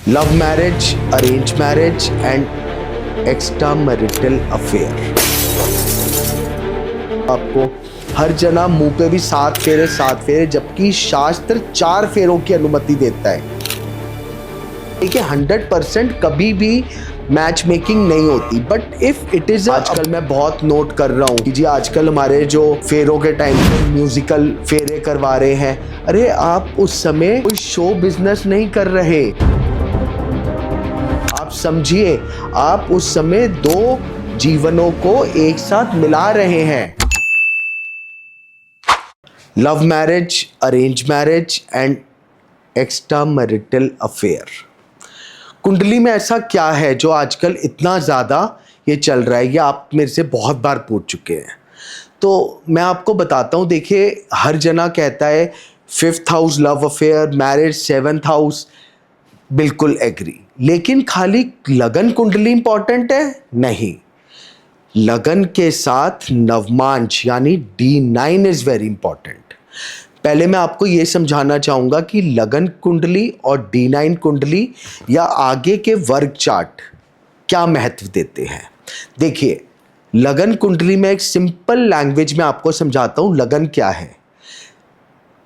Love marriage, arrange marriage and extra marital affair. आपको हर जना मुंह पे भी 7 फेरे, जबकि शास्त्र 4 फेरों की अनुमति देता है। देखिए 100% कभी भी मैच मेकिंग नहीं होती, बट इफ इट इज आजकल मैं बहुत नोट कर रहा हूँ कि जी आजकल हमारे जो फेरों के टाइम पे म्यूजिकल फेरे करवा रहे हैं। अरे आप उस समय कोई शो बिजनेस नहीं कर रहे, आप समझिए, आप उस समय 2 जीवनों को एक साथ मिला रहे हैं। Love marriage, arrange marriage and extra marital affair. कुंडली में ऐसा क्या है जो आजकल इतना ज़्यादा ये चल रहा है? ये आप मेरे से बहुत बार पूछ चुके हैं, तो मैं आपको बताता हूँ। देखिए हर जना कहता है 5th house love affair, marriage 7th house, बिल्कुल एग्री। लेकिन खाली लगन कुंडली इंपॉर्टेंट है? नहीं, लगन के साथ नवमांश यानी D9 इज वेरी इंपॉर्टेंट। पहले मैं आपको ये समझाना चाहूँगा कि लगन कुंडली और D9 कुंडली या आगे के वर्ग चार्ट क्या महत्व देते हैं। देखिए लगन कुंडली में एक सिंपल लैंग्वेज में आपको समझाता हूँ लगन क्या है।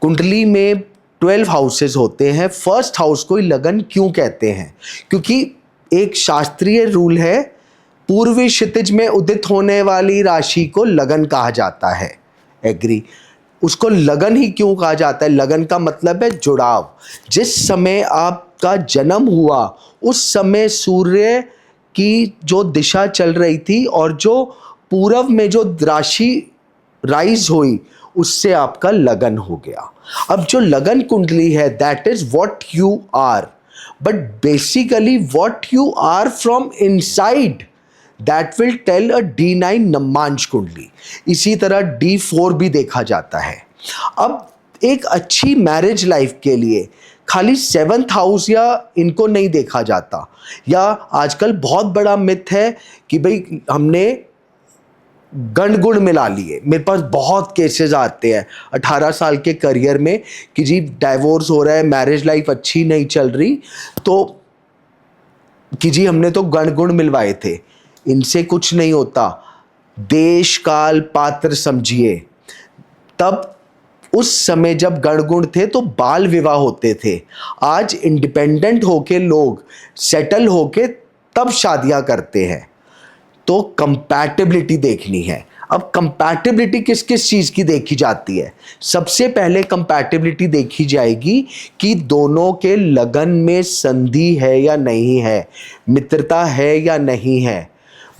कुंडली में 12 हाउसेस होते हैं। फर्स्ट हाउस को लगन क्यों कहते हैं? क्योंकि एक शास्त्रीय रूल है, पूर्वी क्षितिज में उदित होने वाली राशि को लगन कहा जाता है। एग्री। उसको लगन ही क्यों कहा जाता है? लगन का मतलब है जुड़ाव। जिस समय आपका जन्म हुआ उस समय सूर्य की जो दिशा चल रही थी और जो पूर्व में जो राशि राइज हुई उससे आपका लगन हो गया। अब जो लगन कुंडली है that is what you are, but basically what you are from inside that will tell a D9 navamsha kundali. इसी तरह D4 भी देखा जाता है। अब एक अच्छी मैरिज लाइफ के लिए खाली 7th हाउस या इनको नहीं देखा जाता, या आजकल बहुत बड़ा मिथ है कि भाई हमने गण गुण मिला लिए। मेरे पास बहुत केसेस आते हैं 18 साल के करियर में कि जी डाइवोर्स हो रहा है, मैरिज लाइफ अच्छी नहीं चल रही, तो कि जी हमने तो गण गुण मिलवाए थे। इनसे कुछ नहीं होता। देश काल पात्र समझिए। तब उस समय जब गणगुण थे तो बाल विवाह होते थे। आज इंडिपेंडेंट होके लोग सेटल होके तब शादियां करते हैं। तो कंपैटिबिलिटी देखनी है। अब कंपैटिबिलिटी किस किस चीज की देखी जाती है? सबसे पहले कंपैटिबिलिटी देखी जाएगी कि दोनों के लगन में संधि है या नहीं है, मित्रता है या नहीं है,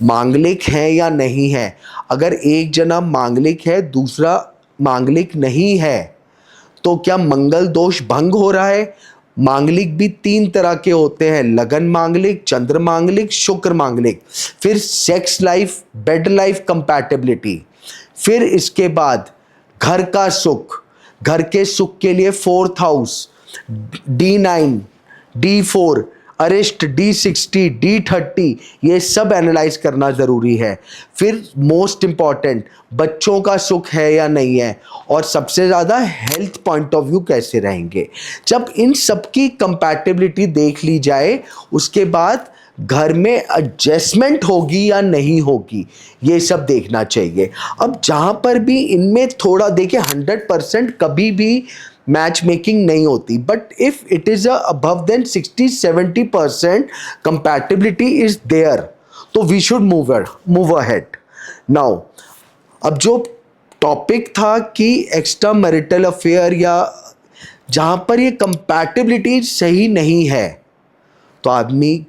मांगलिक है या नहीं है। अगर एक जना मांगलिक है दूसरा मांगलिक नहीं है तो क्या मंगल दोष भंग हो रहा है? मांगलिक भी 3 तरह के होते हैं, लगन मांगलिक, चंद्र मांगलिक, शुक्र मांगलिक। फिर sex life, bed life compatibility. फिर इसके बाद घर का सुख, घर के सुख के लिए 4th हाउस, D9, D4, अरिष्ट, D60, D30, ये सब एनालाइज करना ज़रूरी है। फिर मोस्ट इंपॉर्टेंट बच्चों का सुख है या नहीं है, और सबसे ज़्यादा हेल्थ पॉइंट ऑफ व्यू कैसे रहेंगे। जब इन सब की कंपैटिबिलिटी देख ली जाए उसके बाद घर में एडजस्टमेंट होगी या नहीं होगी, ये सब देखना चाहिए। अब जहाँ पर भी इनमें थोड़ा देखिए 100% कभी भी मैच मेकिंग नहीं होती, but if it is above then 60-70% compatibility is there, तो we should move ahead. Now अब जो टॉपिक था कि एक्स्ट्रा मैरिटल अफेयर या जहां पर ये कंपैटिबिलिटी सही नहीं है, तो आदमी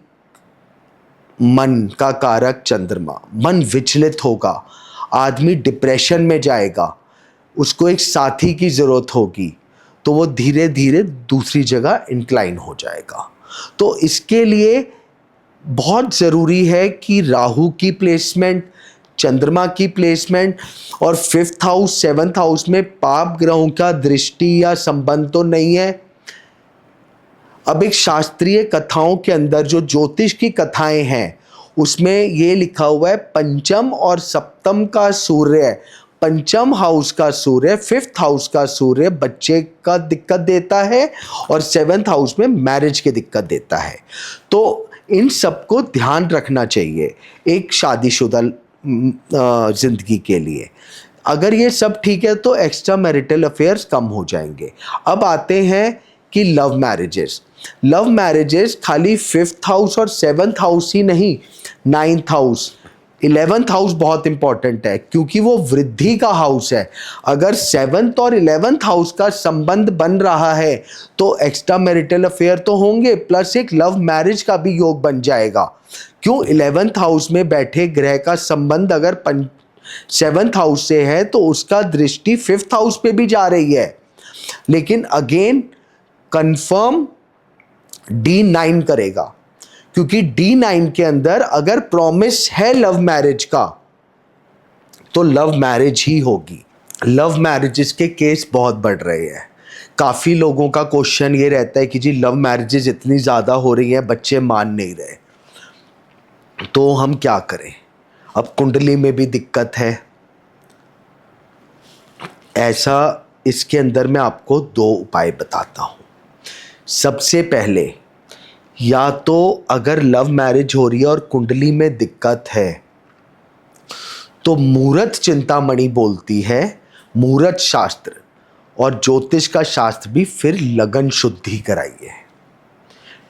मन का कारक चंद्रमा, मन विचलित होगा, आदमी डिप्रेशन में जाएगा, उसको एक साथी की जरूरत होगी, तो वो धीरे धीरे दूसरी जगह इंक्लाइन हो जाएगा। तो इसके लिए बहुत ज़रूरी है कि राहु की प्लेसमेंट, चंद्रमा की प्लेसमेंट, और 5th हाउस 7th हाउस में पाप ग्रहों का दृष्टि या संबंध तो नहीं है। अब एक शास्त्रीय कथाओं के अंदर जो ज्योतिष की कथाएं हैं उसमें ये लिखा हुआ है पंचम और सप्तम का सूर्य पंचम हाउस का सूर्य, फिफ्थ हाउस का सूर्य बच्चे का दिक्कत देता है और सेवेंथ हाउस में मैरिज की दिक्कत देता है। तो इन सबको ध्यान रखना चाहिए एक शादीशुदा जिंदगी के लिए। अगर ये सब ठीक है तो एक्स्ट्रा मैरिटल अफेयर्स कम हो जाएंगे। अब आते हैं कि लव मैरिजेस। लव मैरिजेस खाली फिफ्थ हाउस और सेवन्थ हाउस ही नहीं, नाइन्थ हाउस, 11th हाउस बहुत इंपॉर्टेंट है क्योंकि वो वृद्धि का हाउस है। अगर 7th और 11th हाउस का संबंध बन रहा है तो एक्स्ट्रा मैरिटल अफेयर तो होंगे, प्लस एक लव मैरिज का भी योग बन जाएगा। क्यों? 11th हाउस में बैठे ग्रह का संबंध अगर 7th हाउस से है तो उसका दृष्टि 5th हाउस पे भी जा रही है। लेकिन अगेन कंफर्म D9 करेगा, क्योंकि D9 के अंदर अगर प्रॉमिस है लव मैरिज का तो लव मैरिज ही होगी। लव मैरिजेस के केस बहुत बढ़ रहे हैं। काफ़ी लोगों का क्वेश्चन ये रहता है कि जी लव मैरिजेस इतनी ज़्यादा हो रही हैं, बच्चे मान नहीं रहे, तो हम क्या करें? अब कुंडली में भी दिक्कत है। ऐसा इसके अंदर मैं आपको 2 उपाय बताता हूँ। सबसे पहले, या तो अगर लव मैरिज हो रही है और कुंडली में दिक्कत है तो मुहूर्त चिंतामणि बोलती है, मुहूर्त शास्त्र और ज्योतिष का शास्त्र भी, फिर लगन शुद्धि कराइए।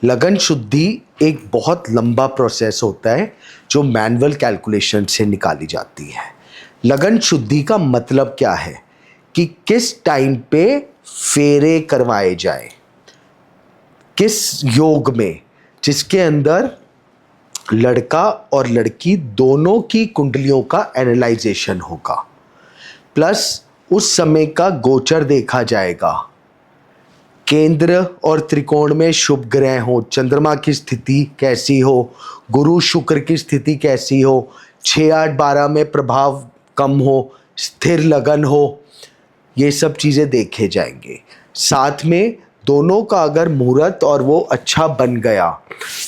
लगन शुद्धि एक बहुत लंबा प्रोसेस होता है जो मैनुअल कैलकुलेशन से निकाली जाती है। लगन शुद्धि का मतलब क्या है कि किस टाइम पे फेरे करवाए जाए, किस योग में, जिसके अंदर लड़का और लड़की दोनों की कुंडलियों का एनालाइजेशन होगा, प्लस उस समय का गोचर देखा जाएगा, केंद्र और त्रिकोण में शुभ ग्रह हो, चंद्रमा की स्थिति कैसी हो, गुरु शुक्र की स्थिति कैसी हो, 6, 8, 12 में प्रभाव कम हो, स्थिर लगन हो, ये सब चीज़ें देखे जाएंगे। साथ में दोनों का अगर मुहूर्त और वो अच्छा बन गया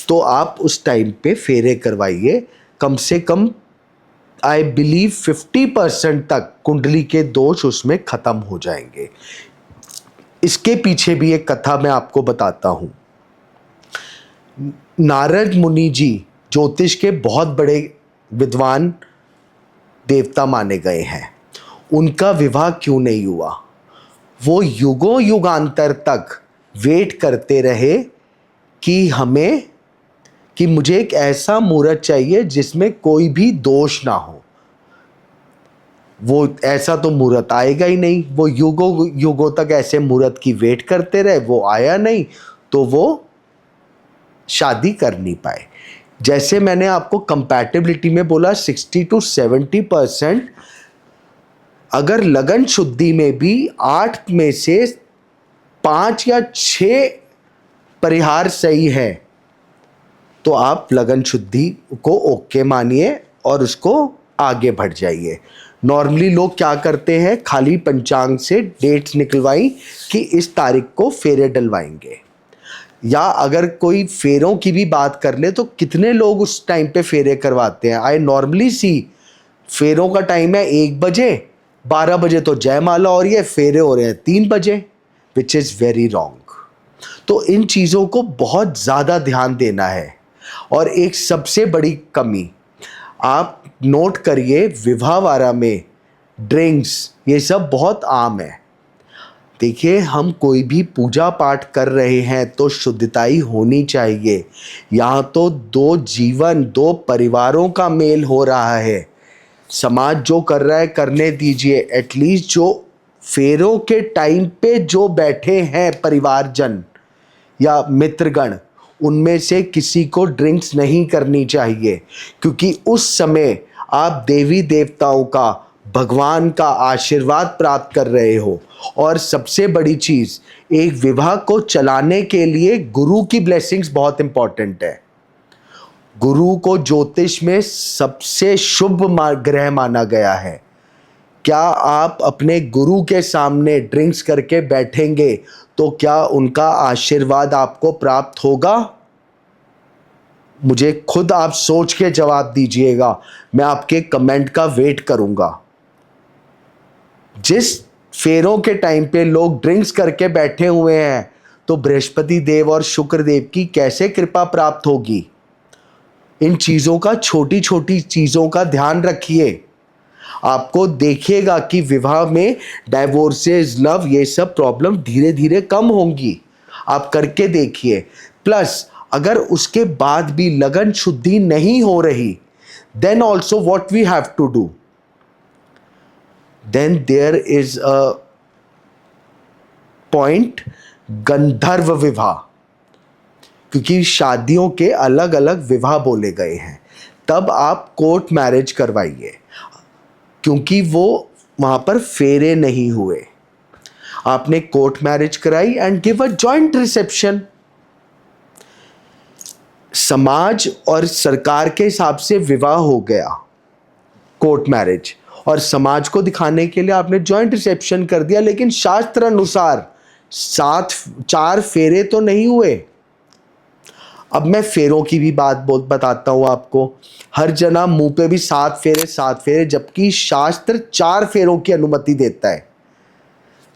तो आप उस टाइम पे फेरे करवाइए। कम से कम आई बिलीव 50% तक कुंडली के दोष उसमें ख़त्म हो जाएंगे। इसके पीछे भी एक कथा मैं आपको बताता हूँ। नारद मुनि जी ज्योतिष के बहुत बड़े विद्वान देवता माने गए हैं। उनका विवाह क्यों नहीं हुआ? वो युगों युगांतर तक वेट करते रहे कि मुझे एक ऐसा मुहूर्त चाहिए जिसमें कोई भी दोष ना हो। वो ऐसा तो मुहूर्त आएगा ही नहीं। वो युगों युगों तक ऐसे मुहूर्त की वेट करते रहे, वो आया नहीं तो वो शादी कर नहीं पाए। जैसे मैंने आपको कंपैटिबिलिटी में बोला 60 to 70%, अगर लगन शुद्धि में भी 8 में से 5 या 6 परिहार सही है तो आप लगन शुद्धि को ओके मानिए और उसको आगे बढ़ जाइए। नॉर्मली लोग क्या करते हैं, खाली पंचांग से डेट्स निकलवाई कि इस तारीख को फेरे डलवाएंगे, या अगर कोई फेरों की भी बात कर ले तो कितने लोग उस टाइम पे फेरे करवाते हैं। आई नॉर्मली सी फेरों का टाइम है 1 बजे, 12 बजे तो जयमाला हो रही है, फेरे हो रहे हैं 3 बजे, विच इज़ वेरी रॉन्ग। तो इन चीज़ों को बहुत ज़्यादा ध्यान देना है। और एक सबसे बड़ी कमी आप नोट करिए, विवाह वारा में ड्रिंक्स ये सब बहुत आम है। देखिए, हम कोई भी पूजा पाठ कर रहे हैं तो शुद्धताई होनी चाहिए। यहाँ तो 2 जीवन, 2 परिवारों का मेल हो रहा है। समाज जो कर रहा है करने दीजिए। एटलीस्ट जो फेरों के टाइम पे जो बैठे हैं परिवारजन या मित्रगण, उनमें से किसी को ड्रिंक्स नहीं करनी चाहिए, क्योंकि उस समय आप देवी देवताओं का, भगवान का आशीर्वाद प्राप्त कर रहे हो। और सबसे बड़ी चीज़, एक विवाह को चलाने के लिए गुरु की ब्लेसिंग्स बहुत इंपॉर्टेंट है। गुरु को ज्योतिष में सबसे शुभ ग्रह माना गया है। क्या आप अपने गुरु के सामने ड्रिंक्स करके बैठेंगे तो क्या उनका आशीर्वाद आपको प्राप्त होगा? मुझे खुद आप सोच के जवाब दीजिएगा। मैं आपके कमेंट का वेट करूंगा। जिस फेरों के टाइम पे लोग ड्रिंक्स करके बैठे हुए हैं, तो बृहस्पति देव और शुक्र देव की कैसे कृपा प्राप्त होगी। इन चीज़ों का, छोटी छोटी चीज़ों का ध्यान रखिए। आपको देखिएगा कि विवाह में डाइवोर्सेस, लव, ये सब प्रॉब्लम धीरे धीरे कम होंगी। आप करके देखिए। प्लस अगर उसके बाद भी लगन शुद्धि नहीं हो रही, then also what we have to do, then there is a point, gandharva vivah. क्योंकि शादियों के अलग अलग विवाह बोले गए हैं, तब आप कोर्ट मैरिज करवाइए, क्योंकि वो वहां पर फेरे नहीं हुए। आपने कोर्ट मैरिज कराई and give a joint reception. समाज और सरकार के हिसाब से विवाह हो गया, कोर्ट मैरिज, और समाज को दिखाने के लिए आपने जॉइंट रिसेप्शन कर दिया, लेकिन शास्त्र अनुसार 4 फेरे तो नहीं हुए। अब मैं फेरों की भी बात बताता हूं आपको। हर जना मुंह पे भी 7 फेरे 7 फेरे, जबकि शास्त्र 4 फेरों की अनुमति देता है।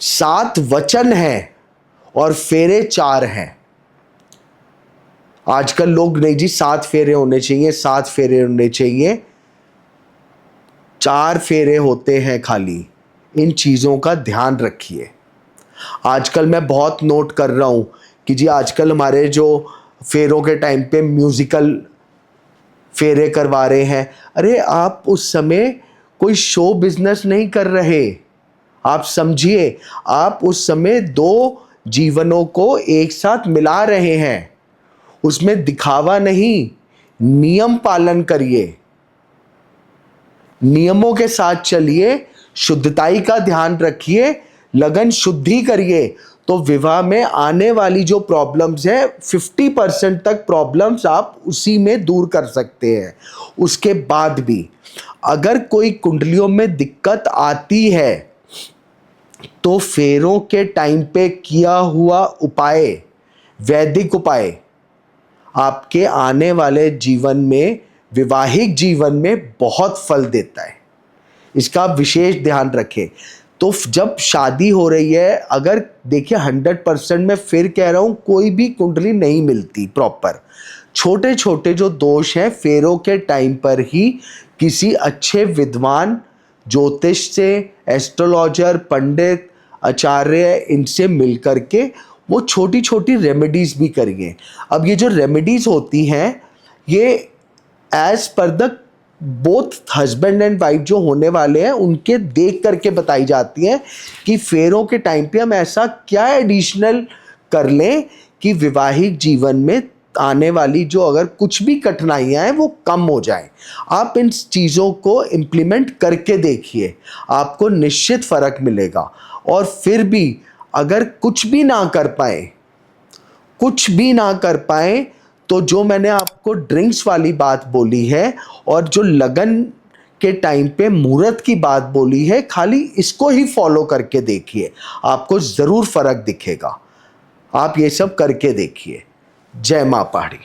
7 वचन है और फेरे 4 हैं। आजकल लोग नहीं जी 7 फेरे होने चाहिए, 7 फेरे होने चाहिए, 4 फेरे होते हैं खाली। इन चीज़ों का ध्यान रखिए। आजकल मैं बहुत नोट कर रहा हूँ कि जी आजकल हमारे जो फेरों के टाइम पे म्यूज़िकल फेरे करवा रहे हैं। अरे आप उस समय कोई शो बिजनेस नहीं कर रहे, आप समझिए। आप उस समय 2 जीवनों को एक साथ मिला रहे हैं। उसमें दिखावा नहीं, नियम पालन करिए, नियमों के साथ चलिए, शुद्धताई का ध्यान रखिए, लगन शुद्धि करिए। तो विवाह में आने वाली जो प्रॉब्लम्स है, 50% तक प्रॉब्लम्स आप उसी में दूर कर सकते हैं। उसके बाद भी अगर कोई कुंडलियों में दिक्कत आती है, तो फेरों के टाइम पे किया हुआ उपाय, वैदिक उपाय, आपके आने वाले जीवन में, वैवाहिक जीवन में बहुत फल देता है। इसका विशेष ध्यान रखें। तो जब शादी हो रही है, अगर देखिए 100% मैं फिर कह रहा हूं, कोई भी कुंडली नहीं मिलती प्रॉपर। छोटे छोटे जो दोष हैं, फेरों के टाइम पर ही किसी अच्छे विद्वान, ज्योतिष से, एस्ट्रोलॉजर, पंडित, आचार्य, इनसे मिल करके वो छोटी छोटी रेमेडीज भी करिए। अब ये जो रेमेडीज होती हैं, ये एज पर the both husband and wife जो होने वाले हैं, उनके देख करके बताई जाती हैं कि फेरों के टाइम पे हम ऐसा क्या एडिशनल कर लें कि वैवाहिक जीवन में आने वाली जो अगर कुछ भी कठिनाइयां हैं वो कम हो जाए। आप इन चीज़ों को इम्प्लीमेंट करके देखिए, आपको निश्चित फर्क मिलेगा। और फिर भी अगर कुछ भी ना कर पाए, कुछ भी ना कर पाए, तो जो मैंने आपको ड्रिंक्स वाली बात बोली है और जो लगन के टाइम पे मुहूर्त की बात बोली है, खाली इसको ही फॉलो करके देखिए, आपको ज़रूर फर्क दिखेगा। आप ये सब करके देखिए। जय मां पहाड़ी।